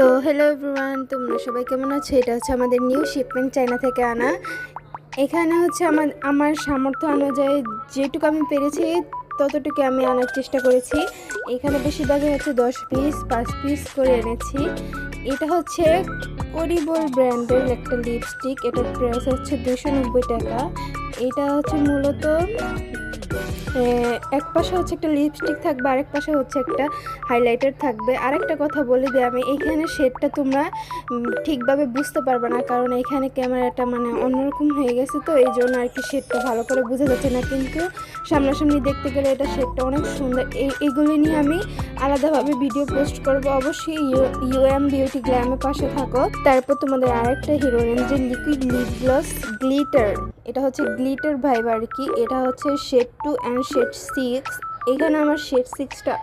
তো hello everyone, তোমরা সবাই কেমন আছো? এটা হচ্ছে আমাদের নিউ শিপমেন্ট চায়না থেকে আনা। এখানে হচ্ছে আমার সামর্থ্য অনুযায়ী যেটুকু আমি পেরেছি ততটুকু আমি আনার চেষ্টা করেছি। এখানে বেশিরভাগই হচ্ছে 10 পিস 5 পিস করে এনেছি। এটা হচ্ছে করিবল ব্র্যান্ডের একটা লিপস্টিক। এটার প্রাইস হচ্ছে 290 টাকা। এটা হচ্ছে মূলত এক পাশে হচ্ছে একটা লিপস্টিক থাকবে, আরেক পাশে হচ্ছে একটা হাইলাইটার থাকবে। আরেকটা কথা বলে দিই, আমি এইখানে শেডটা তোমরা ঠিকভাবে বুঝতে পারবে না, কারণ এইখানে ক্যামেরাটা মানে অন্যরকম হয়ে গেছে, তো এই জন্য আর কি শেডটা ভালো করে বোঝা যাচ্ছে না, কিন্তু সামনাসামনি দেখতে গেলে এটা শেডটা অনেক সুন্দর। এইগুলি নিয়ে আমি আলাদাভাবে ভিডিও পোস্ট করব। অবশ্যই ইউএম বিউটি গ্ল্যামের পাশে থাকো। তারপর তোমাদের আরেকটা হিরো রেঞ্জের লিকুইড লিপ গ্লস গ্লিটার, এটা হচ্ছে গ্লিটার ভাইব আর কি। এটা হচ্ছে শেড 2 অ্যান্ড শেড 6। এখানে আমার শেড 6টা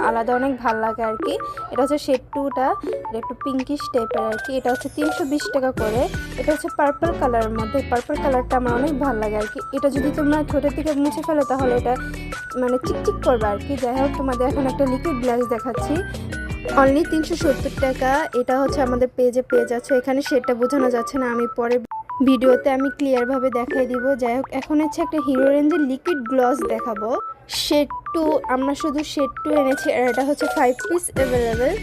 আলাদা অনেক ভালো লাগে আর কি। এটা হচ্ছে শেড 2টা, এটা একটু পিঙ্কিশ টাইপের আর কি। এটা হচ্ছে 320 টাকা করে। এটা হচ্ছে পার্পল কালারের মধ্যে। পার্পল কালারটা আমার অনেক ভালো লাগে আর কি। এটা যদি তোমরা ঠোঁটের থেকে মুছে ফেলো তাহলে এটা মানে চিকচিক করবে আর কি। যাই হোক, তোমাদের এখন একটা লিকুইড ব্লাশ দেখাচ্ছি, অনলি 370 টাকা। এটা হচ্ছে আমাদের পেজ আছে, এখানে শেডটা বোঝানো যাচ্ছে না, আমি পরে ভিডিওতে আমি ক্লিয়ারভাবে দেখাই দিব। যাই হোক, এখন হচ্ছে একটা হিরো রেঞ্জের লিকুইড গ্লস দেখাবো। শেড 2, আমরা শুধু শেড 2 এনেছি, আর এটা হচ্ছে 5 পিস অ্যাভেলেবেল।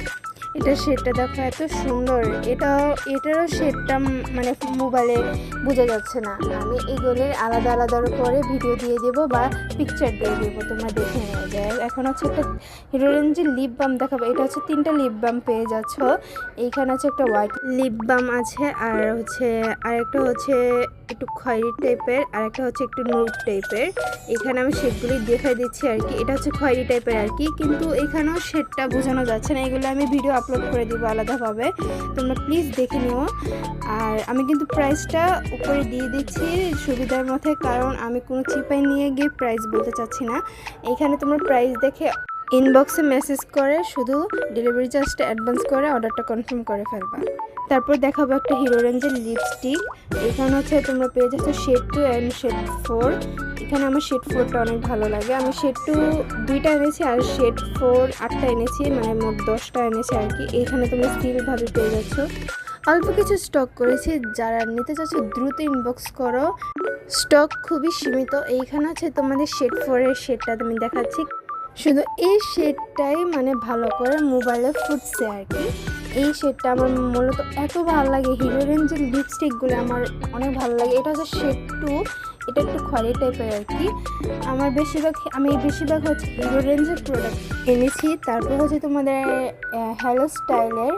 এটা শেডটা দেখো এত সুন্দর। এটারও শেডটা মানে মোবাইলে বোঝা যাচ্ছে না। আমি এগুলোর আলাদা আলাদা করে ভিডিও দিয়ে দেবো বা পিকচার দিয়ে দেবো, তোমরা দেখে নেওয়া যায়। এখন হচ্ছে একটা হিরো রেঞ্জের লিপ বাম দেখাবো। এটা হচ্ছে 3টা লিপ বাম পেয়ে যাচ্ছ। এইখানে হচ্ছে একটা হোয়াইট লিপ বাম আছে, আর হচ্ছে আরেকটা হচ্ছে একটু খয়েরি টাইপের, আর একটা হচ্ছে একটু নুড টাইপের। এখানে আমি শেডগুলি দেখাই দিচ্ছি আর কি। এটা হচ্ছে খয়েরি টাইপের আর কি, কিন্তু এখানেও শেডটা বোঝানো যাচ্ছে না। এগুলো আমি ভিডিও আপলোড করে দিব আলাদাভাবে, তোমরা প্লিজ দেখে নিও। আর আমি কিন্তু প্রাইসটা উপরে দিয়ে দিচ্ছি সুবিধার মধ্যে, কারণ আমি কোনো চিপাই নিয়ে গিয়ে প্রাইস বলতে চাচ্ছি না। এখানে তোমরা প্রাইস দেখে ইনবক্সে মেসেজ করে শুধু ডেলিভারি চার্জটা অ্যাডভান্স করে অর্ডারটা কনফার্ম করে ফেলবা। তারপর দেখাবো একটা হিরো রেঞ্জের লিপস্টিক। এখানে হচ্ছে তোমরা পেয়ে যাচ্ছ শেড 2 অ্যান্ড শেড 4। এখানে আমার শেড 4টা অনেক ভালো লাগে। আমি শেড 2 2টা এনেছি, আর শেড 4 8টা এনেছি, মানে মোট 10টা এনেছি আর কি। এখানে তোমরা স্টিলভাবে পেয়ে যাচ্ছ। অল্প কিছু স্টক করেছি, যারা নিতে চাচ্ছ দ্রুত ইনবক্স করো, স্টক খুবই সীমিত। এইখানে হচ্ছে তোমাদের শেড 4-এর শেডটা তুমি দেখাচ্ছি। শুধু এই শেডটাই মানে ভালো করে মোবাইলে ফুটছে আর কি। এই শেডটা আমার মূলত এত ভালো লাগে। হিরো রেঞ্জের লিপস্টিকগুলো আমার অনেক ভালো লাগে। এটা হচ্ছে শেড 2, এটা একটু খয়েরি টাইপের আর কি। আমি বেশিরভাগ হচ্ছে হিরো রেঞ্জের প্রোডাক্ট এনেছি। তারপর হচ্ছে তোমাদের হ্যালো স্টাইলের